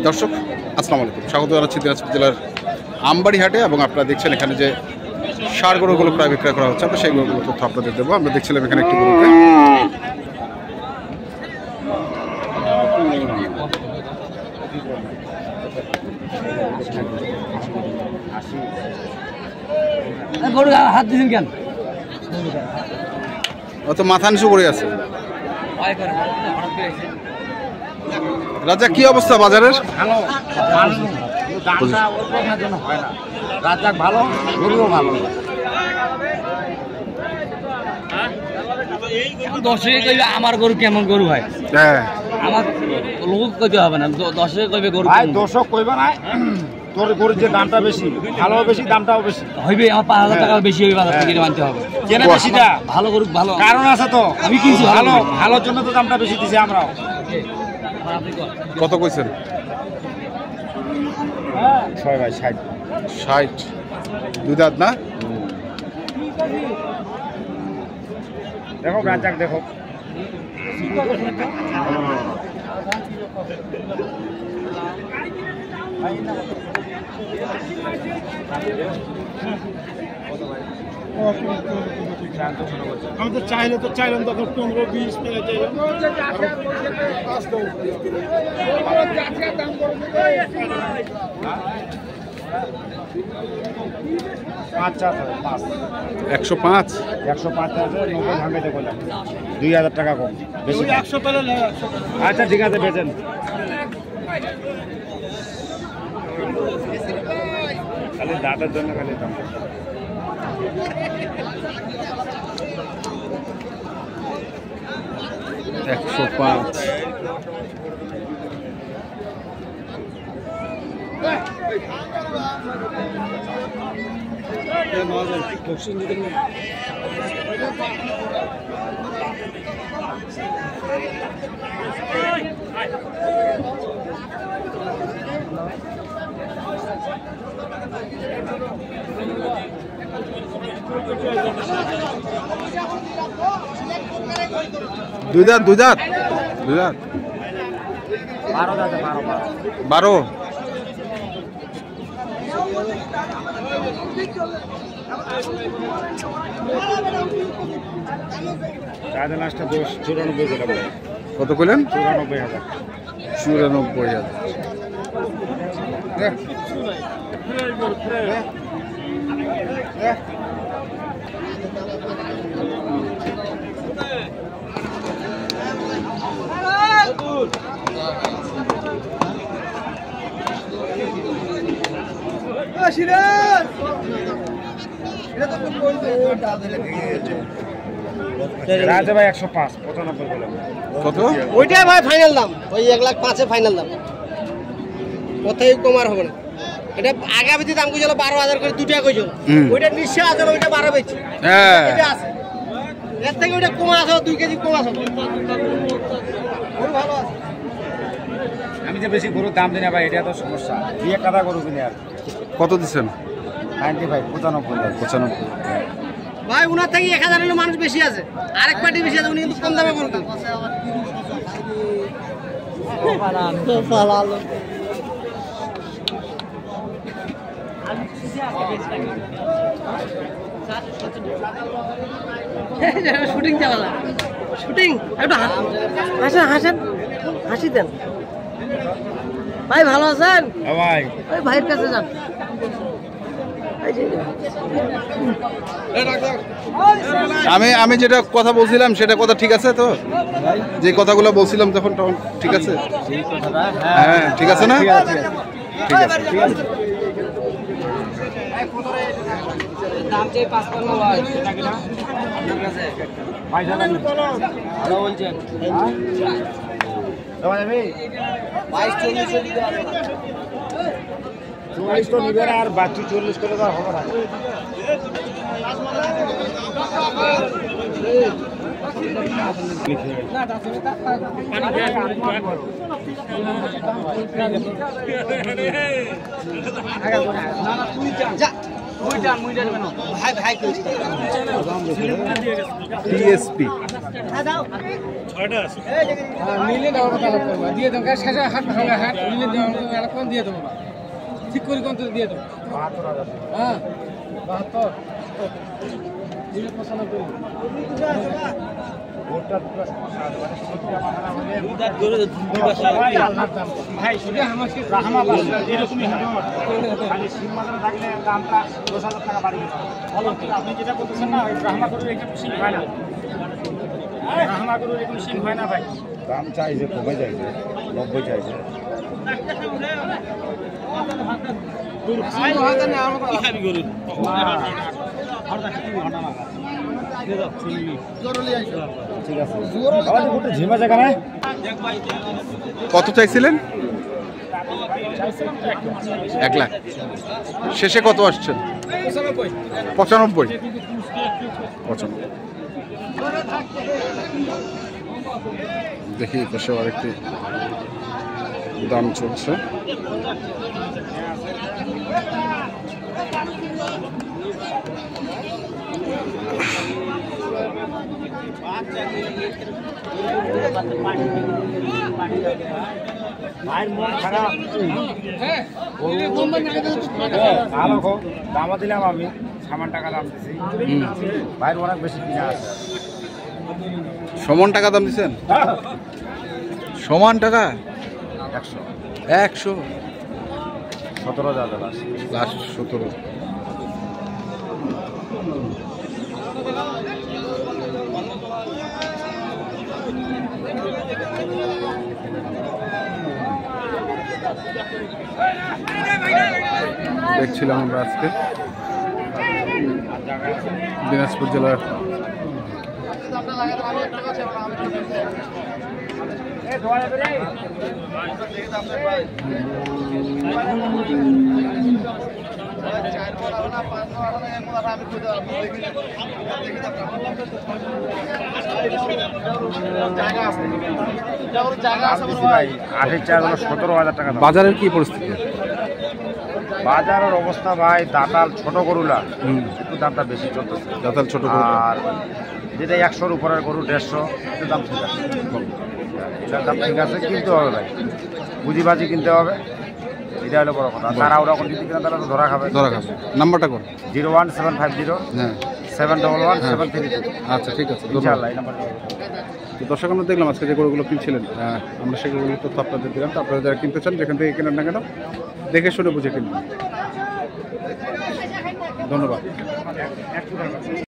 দর্শক আসসালামু আলাইকুম, স্বাগত জানাচ্ছি দিনাজপুর জেলার আমবাড়ি হাটে। এবং আপনারা দেখছেন এখানে যে ষাঁড় গরুগুলো প্রায় বিক্রয় করা হচ্ছে, আমরা সেই গরুগুলো তথ্য আপনাদের দেবো। আমরা দেখছিলাম এখানে একটি গরুকে হাত দিয়েছেন কেন? অত মাথা নিচু করে আছে। রাজা, কি অবস্থা বাজারের? ভালো, রাজাক ভালো, গরুও ভালো। দর্শকে কইবে আমার গরু কেমন গরু হয়, হ্যাঁ আমার লোক কইতে হবে না, দর্শকে কইবে গরু ভাই দর্শক কইবে না। তোর গরুর যে দামটা বেশি, ভালো বেশি, দামটাও বেশি হইবে। আমার 5,000 টাকা বেশি হইবে, বাজার থেকে মানতে হবে। কেন বেশিটা? ভালো গরু ভালো কারণ আছে তো, আমি কিনছি ভালো, ভালোর জন্য তো দামটা বেশি দিছি আমরাও। কত কইছেন? 6 ভাই 60। 60 দুই দাঁত না? দেখো রাজাক, দেখো আমি তো চাইলে তো চাইলাম তখন 15-20 টাকা চাইলাম। আচ্ছা 105 90 ভাঙাইতে বললাম, 2000 টাকা কম বেশি। 100 পেলে আচ্ছা ঠিক আছে, বেচেন। খালি দাঁতের জন্য খালি দাম। দুই দাঁত 12 লাস্টটা 94 কত কইলেন? 94,000। 94,000। রাজা ভাই 105, 95 বললাম। কত? ওইটাই ভাই ফাইনাল দাম, ওই 1,05,000 ফাইনাল দাম, কোথায় কমার হবে না। এটা আগামীতে দাম কইছিল 12,000 করে, দুটা কইছিল। ওইটা নিশ্চয় আছে, ওইটা 12 বেচছি। হ্যাঁ এটা আছে, এর থেকে ওইটা কম আছে, 2 কেজি কম আছে। গরু ভালো আছে। আমি যে বেশি গরুর দাম দিই না ভাই, এটা তো সমস্যা। 2 টাকা গরু কিনে আর কত দিচ্ছেন? 95, 95। ভাই উনার থেকে 1,000 মানুষ বেশি আছে, আরেক পার্টি বেশি আছে, উনি কিন্তু কম দামে গরু দেন। শুটিং চালা, শুটিং একটু হাসেন, হাসি দেন। ভাই ভালো আছেন? ভাই ওই ভাইয়ের কাছে যান। আমি যেটা কথা বলছিলাম সেটা কথা ঠিক আছে তো? যে কথাগুলো বলছিলাম তখন ঠিক আছে? হ্যাঁ ঠিক আছে না? ঠিক আছে। দাম চাই 55 ভাই, সেটা কিনা আপনার কাছে ভাই জানেন ভালো বলছেন। তোমার আমি 22-40 দিতে হবে। 40 তো নিবে আর বাকি 40 করে তো হবে না। টিএসপি মিলে দেওয়ার কথা দিয়ে দেবো শেষে হাট ভাঙা হাট মিলে দেওয়ার দিয়ে দেবো ঠিক করে কোন দিয়ে দেবো হ্যাঁ 72 আপনি যেটা বলতেছেন না ব্রাহ্মা গরুর এখানে সিং হয় না ব্রাহ্মা গরুর এখানে সিং হয় না ভাই দাম চাইছে কমে যাইছে 90 চাইছে ঠিক আছে ঝিমা জায়গা নাই কত চাইছিলেন 1 লাখ শেষে কত আসছেন 95 দেখি পাশে আরেকটি দাম চলছে ভাইয়ের মন খারাপ ভালো গো দামও দিলাম আমি সামান টাকা দাম দিছি ভাইয়ের অনেক বেশি কিনা আছে সমান টাকা দাম দিচ্ছেন সমান টাকা 100 17,000 লাস্ট 17 দেখছিলাম আমরা আজকে দিনাজপুর জেলার বাজারের কি পরিস্থিতি বাজারের অবস্থা ভাই দাতাল ছোট গরুলা একটু দামটা বেশি চলতেছে দাতাল ছোট গরু আর যেটা 100-র উপরের গরু 150 এটার দাম ঠিক আছে এটার দাম ঠিক আছে কিনতে হবে ভাই পুঁজিবাজি কিনতে হবে এটা হলো বড় কথা তারা ওরা কোন দিকে কিনা তারা তো ধরা খাবে নাম্বারটা কোন 01750 হ্যাঁ 711 আচ্ছা ঠিক আছে ইনশাআল্লাহ এই নাম্বারটা তো দর্শক আমরা দেখলাম আজকে যে গরুগুলো কিনছিলেন আমরা সেগুলো তথ্য আপনাদের দিলাম তো আপনারা যারা কিনতে চান যেখান থেকে কেনেন না কেন দেখে শুনে বুঝে কিনবেন ধন্যবাদ